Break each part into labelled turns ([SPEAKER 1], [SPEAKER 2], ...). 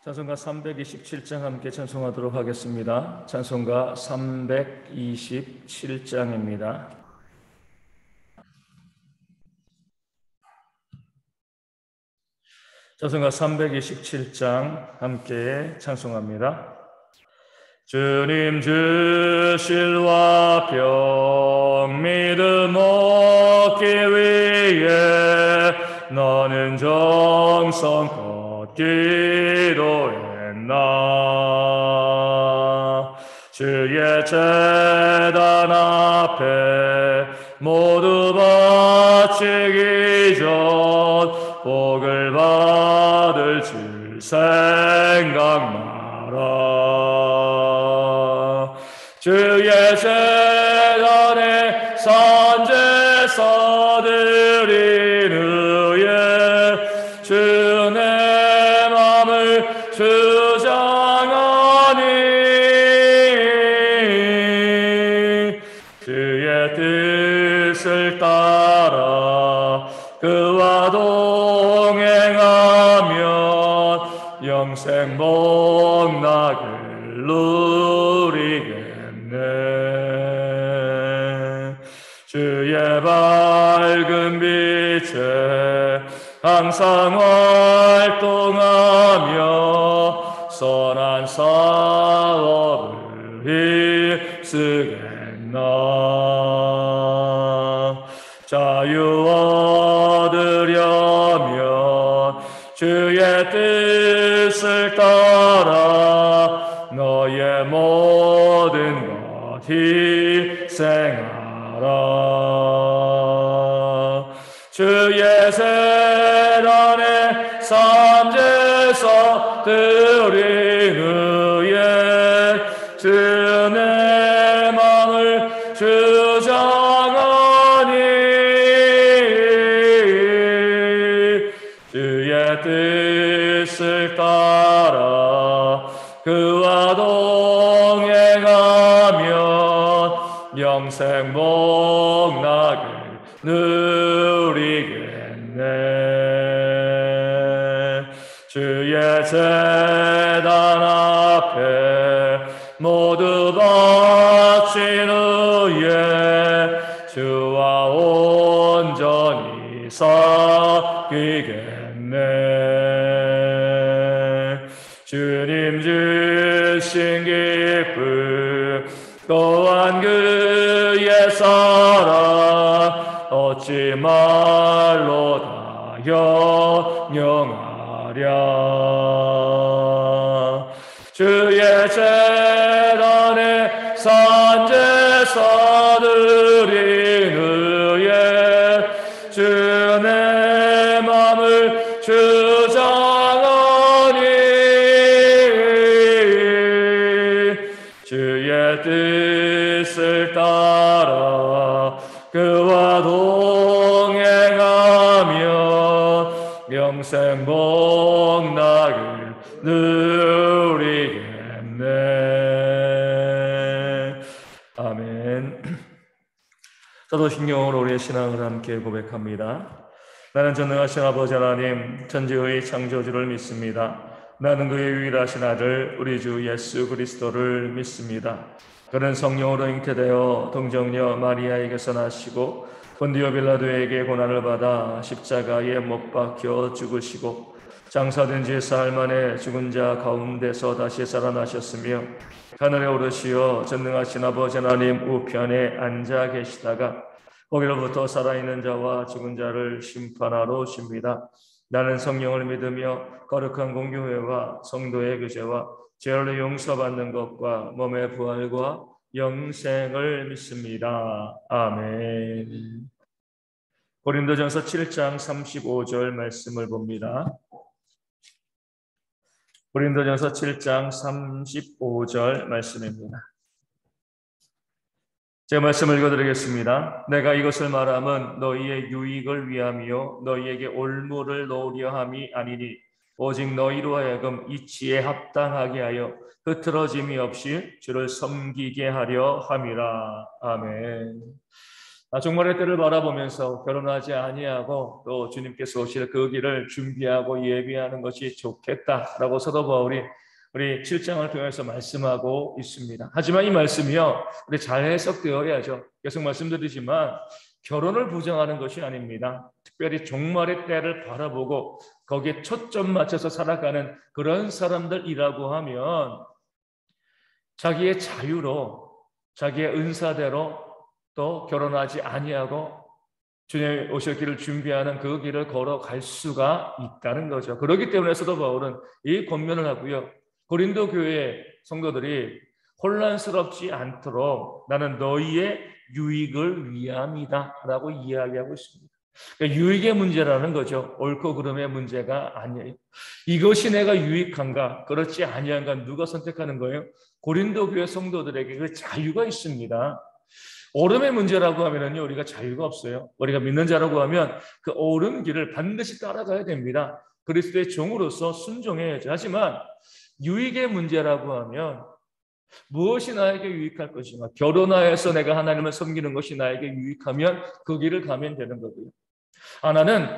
[SPEAKER 1] 찬송가 327장 함께 찬송하도록 하겠습니다. 찬송가 327장입니다. 찬송가 327장 함께 찬송합니다. 주님 주실 화평 믿음 얻기 위해 너는 정성껏 기도했나. 주의 제단 앞에 모두 바치기 전 복을 받을 줄 생각나라. 주의 제단에 산제사 드린 후에 주 내 맘을 주장하니 주의 뜻을 따라 그와 동행하면 영생 복락을 누리겠네. 주의 밝은 빛에 항상 활동하며 선한 사업을 힘쓰겠나. 자유 얻으려면 주의 뜻을 따라 너의 모든 것 희생하라. 주의 제단에 산제사 드린 후에 주 내 맘을 주장하니 주의 뜻을 따라 그와 동행하면 영생 복락을 누리겠네. 주의 제단 앞에 모두 바친 후에 주와 온전히 사귀겠네. 주님 주신 기쁨 또한 그의 사랑 어찌 말로 다 형용하랴. 주의 제단에 산제사 드린 후에 주 내 맘을 주장하니 주의 뜻을 따라 그와 동행하면 영생 복락을 누리겠네. 아멘. 사도신경으로 우리의 신앙을 함께 고백합니다. 나는 전능하신 아버지 하나님 천지의 창조주를 믿습니다. 나는 그의 유일하신 아들 우리 주 예수 그리스도를 믿습니다. 그는 성령으로 잉태되어 동정녀 마리아에게서 나시고 본디오 빌라도에게 고난을 받아 십자가에 못 박혀 죽으시고 장사된 지 사흘 만에 죽은 자 가운데서 다시 살아나셨으며 하늘에 오르시어 전능하신 아버지 하나님 우편에 앉아 계시다가 거기로부터 살아있는 자와 죽은 자를 심판하러 오십니다. 나는 성령을 믿으며 거룩한 공교회와 성도의 교제와 죄를 용서받는 것과 몸의 부활과 영생을 믿습니다. 아멘. 고린도전서 7장 35절 말씀을 봅니다. 고린도전서 7장 35절 말씀입니다. 제가 말씀을 읽어드리겠습니다. 내가 이것을 말함은 너희의 유익을 위함이요 너희에게 올무를 놓으려 함이 아니니 오직 너희로 하여금 이치에 합당하게 하여 흐트러짐이 없이 주를 섬기게 하려 함이라. 아멘. 종말의 때를 바라보면서 결혼하지 아니하고 또 주님께서 오실 그 길을 준비하고 예비하는 것이 좋겠다라고 사도 바울이 우리 7장을 통해서 말씀하고 있습니다. 하지만 이 말씀이요, 우리 잘 해석되어야죠. 계속 말씀드리지만 결혼을 부정하는 것이 아닙니다. 특별히 종말의 때를 바라보고 거기에 초점 맞춰서 살아가는 그런 사람들이라고 하면 자기의 자유로, 자기의 은사대로 또 결혼하지 아니하고 주님 오실 길을 준비하는 그 길을 걸어갈 수가 있다는 거죠. 그렇기 때문에 사도 바울은 이 권면을 하고요, 고린도 교회 성도들이 혼란스럽지 않도록 나는 너희의 유익을 위함이다 라고 이야기하고 있습니다. 그러니까 유익의 문제라는 거죠. 옳고 그름의 문제가 아니에요. 이것이 내가 유익한가 그렇지 아니한가 누가 선택하는 거예요? 고린도 교회 성도들에게 그 자유가 있습니다. 옳음의 문제라고 하면요, 우리가 자유가 없어요. 우리가 믿는 자라고 하면 그 옳은 길을 반드시 따라가야 됩니다. 그리스도의 종으로서 순종해야죠. 하지만 유익의 문제라고 하면 무엇이 나에게 유익할 것인가? 결혼하여서 내가 하나님을 섬기는 것이 나에게 유익하면 그 길을 가면 되는 거고요. 나는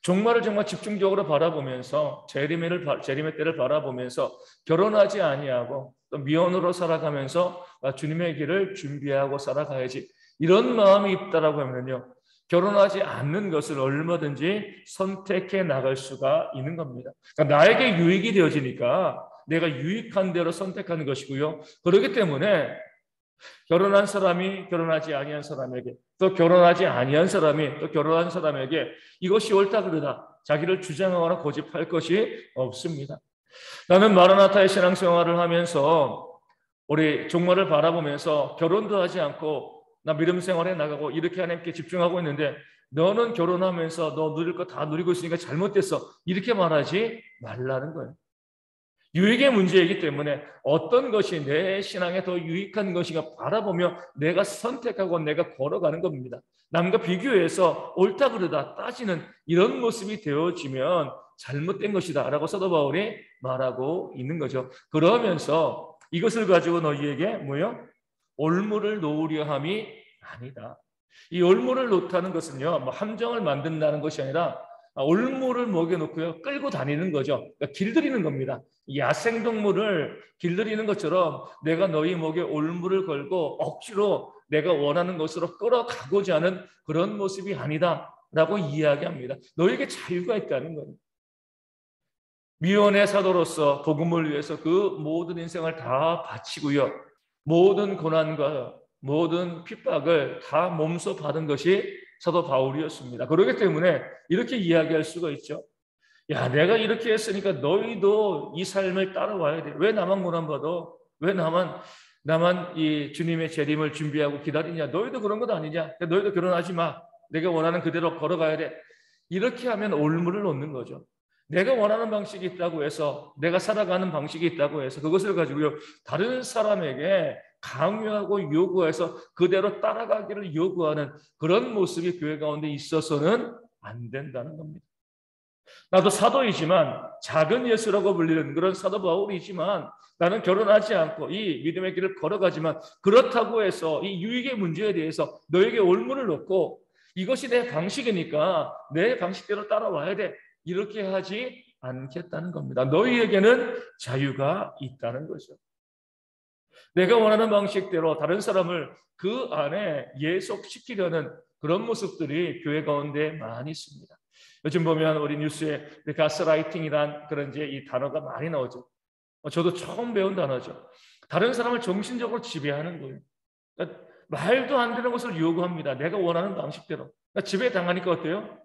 [SPEAKER 1] 종말을 정말 집중적으로 바라보면서 재림의 때를 바라보면서 결혼하지 아니하고 또 미혼으로 살아가면서 주님의 길을 준비하고 살아가야지, 이런 마음이 있다라고 하면요, 결혼하지 않는 것을 얼마든지 선택해 나갈 수가 있는 겁니다. 그러니까 나에게 유익이 되어지니까 내가 유익한 대로 선택하는 것이고요. 그렇기 때문에 결혼한 사람이 결혼하지 아니한 사람에게, 또 결혼하지 아니한 사람이 또 결혼한 사람에게 이것이 옳다 그르다 자기를 주장하거나 고집할 것이 없습니다. 나는 마라나타의 신앙생활을 하면서 우리 종말을 바라보면서 결혼도 하지 않고 나 믿음 생활에 나가고 이렇게 하나님께 집중하고 있는데, 너는 결혼하면서 너 누릴 거 다 누리고 있으니까 잘못됐어, 이렇게 말하지 말라는 거예요. 유익의 문제이기 때문에 어떤 것이 내 신앙에 더 유익한 것인가 바라보며 내가 선택하고 내가 걸어가는 겁니다. 남과 비교해서 옳다 그르다 따지는 이런 모습이 되어지면 잘못된 것이다 라고 사도 바울이 말하고 있는 거죠. 그러면서 이것을 가지고 너희에게 뭐요? 올무를 놓으려 함이 아니다. 이 올무를 놓다는 것은요, 뭐 함정을 만든다는 것이 아니라 올무를 목에 놓고요 끌고 다니는 거죠. 그러니까 길들이는 겁니다. 야생동물을 길들이는 것처럼 내가 너희 목에 올무를 걸고 억지로 내가 원하는 것으로 끌어가고자 하는 그런 모습이 아니다 라고 이야기합니다. 너에게 자유가 있다는 거예요. 미혼의 사도로서 복음을 위해서 그 모든 인생을 다 바치고요, 모든 고난과 모든 핍박을 다 몸소 받은 것이 사도 바울이었습니다. 그렇기 때문에 이렇게 이야기할 수가 있죠. 야, 내가 이렇게 했으니까 너희도 이 삶을 따라와야 돼. 왜 나만 고난받아? 왜 나만 이 주님의 재림을 준비하고 기다리냐? 너희도 그런 것 아니냐? 너희도 결혼하지 마. 내가 원하는 그대로 걸어가야 돼. 이렇게 하면 올무를 놓는 거죠. 내가 원하는 방식이 있다고 해서, 내가 살아가는 방식이 있다고 해서 그것을 가지고요 다른 사람에게 강요하고 요구해서 그대로 따라가기를 요구하는 그런 모습이 교회 가운데 있어서는 안 된다는 겁니다. 나도 사도이지만, 작은 예수라고 불리는 그런 사도 바울이지만, 나는 결혼하지 않고 이 믿음의 길을 걸어가지만, 그렇다고 해서 이 유익의 문제에 대해서 너에게 올무를 놓고 이것이 내 방식이니까 내 방식대로 따라와야 돼, 이렇게 하지 않겠다는 겁니다. 너희에게는 자유가 있다는 거죠. 내가 원하는 방식대로 다른 사람을 그 안에 예속시키려는 그런 모습들이 교회 가운데 많이 있습니다. 요즘 보면 우리 뉴스에 가스라이팅이란 그런 이제 이 단어가 많이 나오죠. 저도 처음 배운 단어죠. 다른 사람을 정신적으로 지배하는 거예요. 그러니까 말도 안 되는 것을 요구합니다. 내가 원하는 방식대로. 그러니까 지배 당하니까 어때요?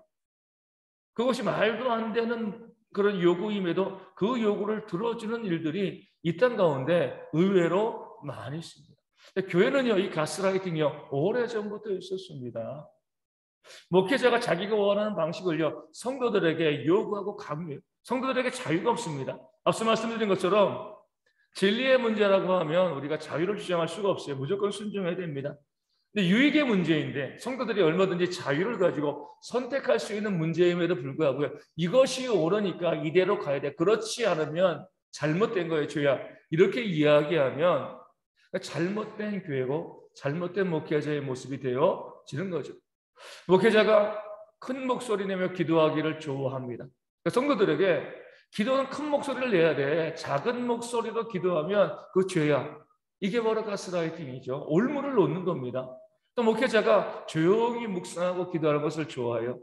[SPEAKER 1] 그것이 말도 안 되는 그런 요구임에도 그 요구를 들어주는 일들이 이 땅 가운데 의외로 많이 있습니다. 교회는요, 이 가스라이팅이요 오래전부터 있었습니다. 목회자가 자기가 원하는 방식을요 성도들에게 요구하고 강요해요. 성도들에게 자유가 없습니다. 앞서 말씀드린 것처럼 진리의 문제라고 하면 우리가 자유를 주장할 수가 없어요. 무조건 순종해야 됩니다. 근데 유익의 문제인데 성도들이 얼마든지 자유를 가지고 선택할 수 있는 문제임에도 불구하고요, 이것이 옳으니까 이대로 가야 돼, 그렇지 않으면 잘못된 거예요 주야, 이렇게 이야기하면 잘못된 교회고 잘못된 목회자의 모습이 되어 이루어지는 거죠. 목회자가 큰 목소리 내며 기도하기를 좋아합니다. 성도들에게 기도는 큰 목소리를 내야 돼. 작은 목소리로 기도하면 그 죄야. 이게 바로 가스라이팅이죠. 올무를 놓는 겁니다. 또 목회자가 조용히 묵상하고 기도하는 것을 좋아해요.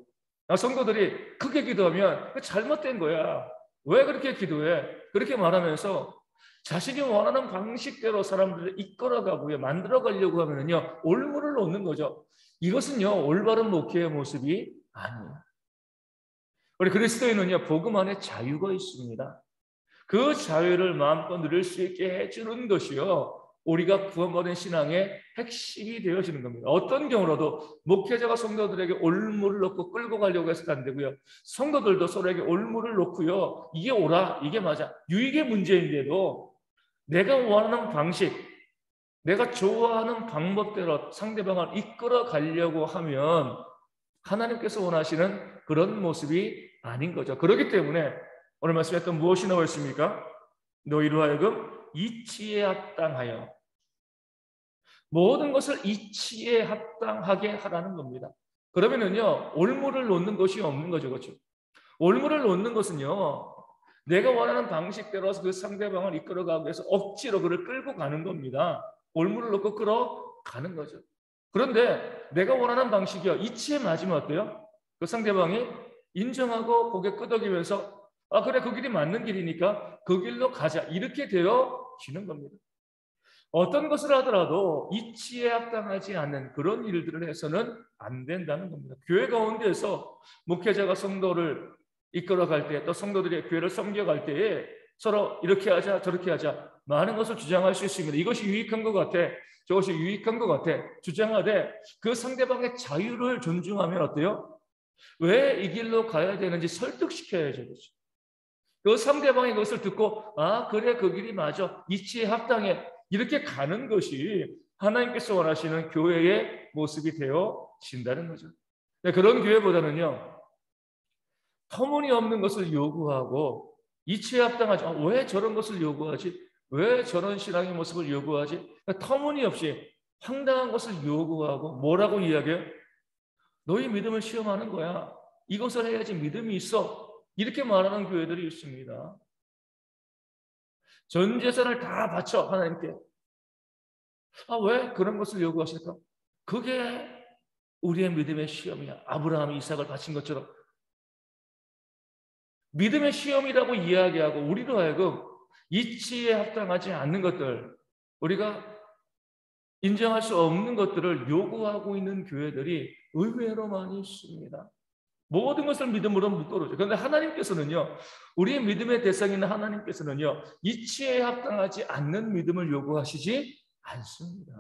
[SPEAKER 1] 성도들이 크게 기도하면 잘못된 거야. 왜 그렇게 기도해? 그렇게 말하면서 자신이 원하는 방식대로 사람들을 이끌어가고요, 만들어가려고 하면요, 올무를 놓는 거죠. 이것은요, 올바른 목회의 모습이 아니에요. 우리 그리스도인은요, 복음 안에 자유가 있습니다. 그 자유를 마음껏 누릴 수 있게 해주는 것이요, 우리가 구원받은 신앙의 핵심이 되어지는 겁니다. 어떤 경우라도 목회자가 성도들에게 올무를 놓고 끌고 가려고 해서는 안 되고요. 성도들도 서로에게 올무를 놓고요. 이게 옳아, 이게 맞아. 유익의 문제인데도 내가 원하는 방식, 내가 좋아하는 방법대로 상대방을 이끌어 가려고 하면 하나님께서 원하시는 그런 모습이 아닌 거죠. 그렇기 때문에 오늘 말씀했던 무엇이 나와 있습니까? 너희로 하여금 이치에 합당하여, 모든 것을 이치에 합당하게 하라는 겁니다. 그러면은요, 올무를 놓는 것이 없는 거죠. 그렇죠? 올무를 놓는 것은요, 내가 원하는 방식대로 그 상대방을 이끌어가기 위해서 억지로 그를 끌고 가는 겁니다. 올무를 놓고 끌어가는 거죠. 그런데 내가 원하는 방식이요, 이치에 맞으면 어때요? 그 상대방이 인정하고 고개 끄덕이면서 아, 그래, 그 길이 맞는 길이니까 그 길로 가자, 이렇게 되어지는 겁니다. 어떤 것을 하더라도 이치에 합당하지 않는 그런 일들을 해서는 안 된다는 겁니다. 교회 가운데에서 목회자가 성도를 이끌어갈 때, 또 성도들이 교회를 섬겨갈 때에 서로 이렇게 하자 저렇게 하자 많은 것을 주장할 수 있습니다. 이것이 유익한 것 같아, 저것이 유익한 것 같아 주장하되 그 상대방의 자유를 존중하면 어때요? 왜 이 길로 가야 되는지 설득시켜야죠. 그렇죠? 그 상대방이 그것을 듣고 아, 그래, 그 길이 맞아, 이치에 합당해, 이렇게 가는 것이 하나님께서 원하시는 교회의 모습이 되어진다는 거죠. 그런 교회보다는요, 터무니없는 것을 요구하고 이치에 합당하지, 왜 저런 것을 요구하지? 왜 저런 신앙의 모습을 요구하지? 터무니없이 황당한 것을 요구하고 뭐라고 이야기해요? 너희 믿음을 시험하는 거야. 이것을 해야지 믿음이 있어. 이렇게 말하는 교회들이 있습니다. 전 재산을 다 바쳐 하나님께. 왜 그런 것을 요구하실까? 그게 우리의 믿음의 시험이야. 아브라함이 이삭을 바친 것처럼. 믿음의 시험이라고 이야기하고 우리로 하여금 이치에 합당하지 않는 것들, 우리가 인정할 수 없는 것들을 요구하고 있는 교회들이 의외로 많이 있습니다. 모든 것을 믿음으로 묶어놓죠. 그런데 하나님께서는요, 우리의 믿음의 대상인 하나님께서는요, 이치에 합당하지 않는 믿음을 요구하시지 않습니다.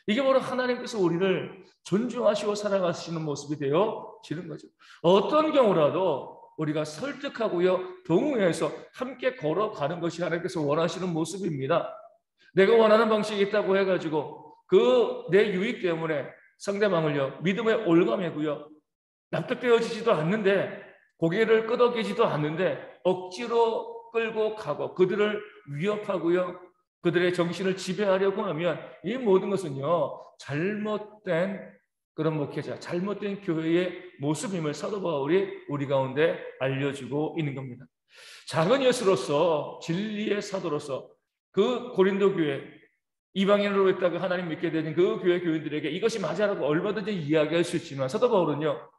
[SPEAKER 1] 이게 바로 하나님께서 우리를 존중하시고 사랑하시는 모습이 되어지는 거죠. 어떤 경우라도 우리가 설득하고요, 동의해서 함께 걸어가는 것이 하나님께서 원하시는 모습입니다. 내가 원하는 방식이 있다고 해가지고 그 내 유익 때문에 상대방을요, 믿음에 올가매고요, 납득되어지지도 않는데, 고개를 끄덕이지도 않는데 억지로 끌고 가고 그들을 위협하고요, 그들의 정신을 지배하려고 하면 이 모든 것은요, 잘못된 그런 목회자, 잘못된 교회의 모습임을 사도 바울이 우리 가운데 알려주고 있는 겁니다. 작은 예수로서, 진리의 사도로서 그 고린도 교회, 이방인으로 했다가 하나님 믿게 되는 그 교회 교인들에게 이것이 맞아라고 얼마든지 이야기할 수 있지만, 사도 바울은요,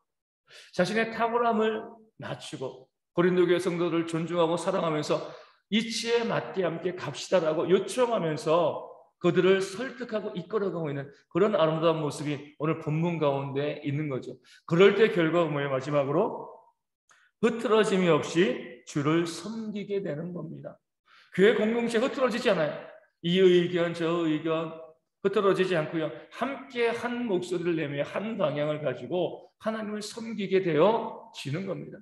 [SPEAKER 1] 자신의 탁월함을 낮추고 고린도 교회 성도들을 존중하고 사랑하면서 이치에 맞게 함께 갑시다라고 요청하면서 그들을 설득하고 이끌어가고 있는 그런 아름다운 모습이 오늘 본문 가운데 있는 거죠. 그럴 때 결과가 뭐예요? 마지막으로 흐트러짐이 없이 주를 섬기게 되는 겁니다. 교회 공동체 흐트러지지 않아요. 이 의견 저 의견 흐트러지지 않고요, 함께 한 목소리를 내며 한 방향을 가지고 하나님을 섬기게 되어지는 겁니다.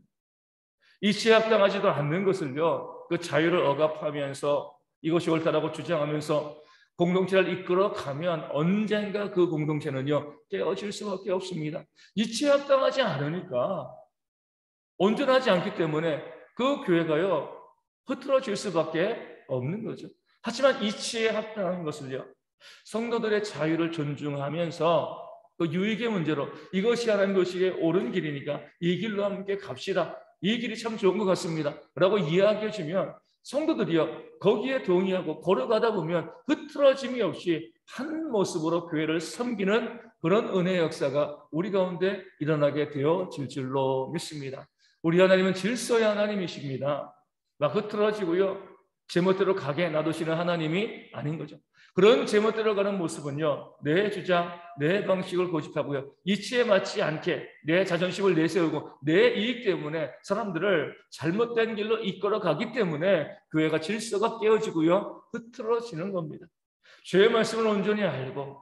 [SPEAKER 1] 이치에 합당하지도 않는 것을요, 그 자유를 억압하면서 이것이 옳다라고 주장하면서 공동체를 이끌어가면 언젠가 그 공동체는요, 깨어질 수밖에 없습니다. 이치에 합당하지 않으니까, 온전하지 않기 때문에 그 교회가요, 흐트러질 수밖에 없는 거죠. 하지만 이치에 합당한 것을요, 성도들의 자유를 존중하면서 그 유익의 문제로 이것이 하나님 도시의 옳은 길이니까 이 길로 함께 갑시다. 이 길이 참 좋은 것 같습니다. 라고 이야기해 주면 성도들이요 거기에 동의하고 걸어가다 보면 흐트러짐이 없이 한 모습으로 교회를 섬기는 그런 은혜의 역사가 우리 가운데 일어나게 되어질 줄로 믿습니다. 우리 하나님은 질서의 하나님이십니다. 막 흐트러지고요 제멋대로 가게 놔두시는 하나님이 아닌 거죠. 그런 제멋대로 가는 모습은요 내 주장, 내 방식을 고집하고요 이치에 맞지 않게 내 자존심을 내세우고 내 이익 때문에 사람들을 잘못된 길로 이끌어 가기 때문에 교회가 질서가 깨어지고요 흐트러지는 겁니다. 죄의 말씀을 온전히 알고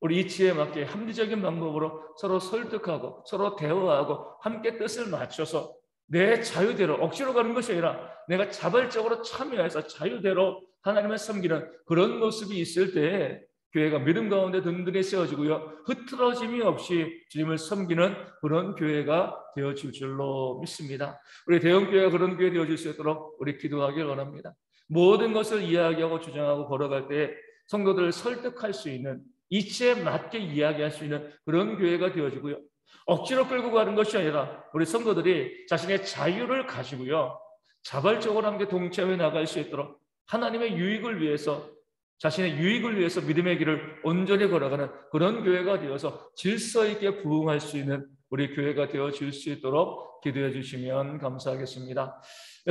[SPEAKER 1] 우리 이치에 맞게 합리적인 방법으로 서로 설득하고 서로 대화하고 함께 뜻을 맞춰서 내 자유대로 억지로 가는 것이 아니라 내가 자발적으로 참여해서 자유대로 하나님을 섬기는 그런 모습이 있을 때 교회가 믿음 가운데 든든히 세워지고요 흐트러짐이 없이 주님을 섬기는 그런 교회가 되어질 줄로 믿습니다. 우리 대형교회가 그런 교회 되어질 수 있도록 우리 기도하길 원합니다. 모든 것을 이야기하고 주장하고 걸어갈 때 성도들을 설득할 수 있는 이치에 맞게 이야기할 수 있는 그런 교회가 되어지고요 억지로 끌고 가는 것이 아니라 우리 성도들이 자신의 자유를 가지고요 자발적으로 함께 동참해 나갈 수 있도록 하나님의 유익을 위해서 자신의 유익을 위해서 믿음의 길을 온전히 걸어가는 그런 교회가 되어서 질서 있게 부응할 수 있는 우리 교회가 되어질 수 있도록 기도해 주시면 감사하겠습니다.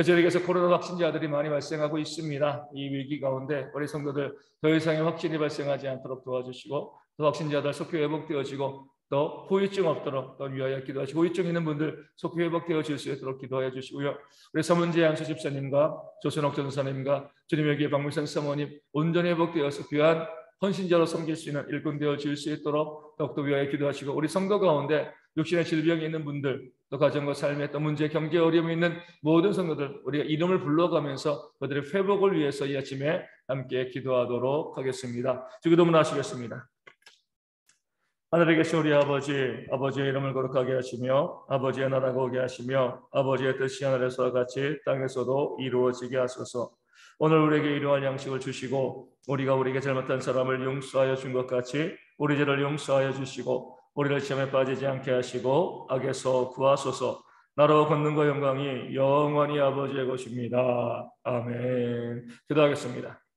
[SPEAKER 1] 저에게서 코로나 확진자들이 많이 발생하고 있습니다. 이 위기 가운데 우리 성도들 더 이상의 확진이 발생하지 않도록 도와주시고 또 확진자들 속히 회복되어지고 또 후유증 없도록 또 위하여 기도하시고 후유증 있는 분들 속히 회복되어질 수 있도록 기도하여 주시고요. 우리 서문재 양수 집사님과 조선옥 전사님과 주님의 귀에 박물선 사모님 온전히 회복되어서 귀한 헌신자로 섬길 수 있는 일꾼 되어질 수 있도록 더욱더 위하여 기도하시고 우리 성도 가운데 육신의 질병이 있는 분들 또 가정과 삶에 또 문제 경제 어려움이 있는 모든 성도들 우리가 이름을 불러가면서 그들의 회복을 위해서 이 아침에 함께 기도하도록 하겠습니다. 주기도문 하시겠습니다. 하늘에 계신 우리 아버지, 아버지의 이름을 거룩하게 하시며 아버지의 나라가 오게 하시며 아버지의 뜻이 하늘에서와 같이 땅에서도 이루어지게 하소서. 오늘 우리에게 일용할 양식을 주시고 우리가 우리에게 잘못한 사람을 용서하여 준 것 같이 우리 죄를 용서하여 주시고 우리를 시험에 빠지지 않게 하시고 악에서 구하소서. 나로 권능과 영광이 영원히 아버지의 것입니다. 아멘. 기도하겠습니다.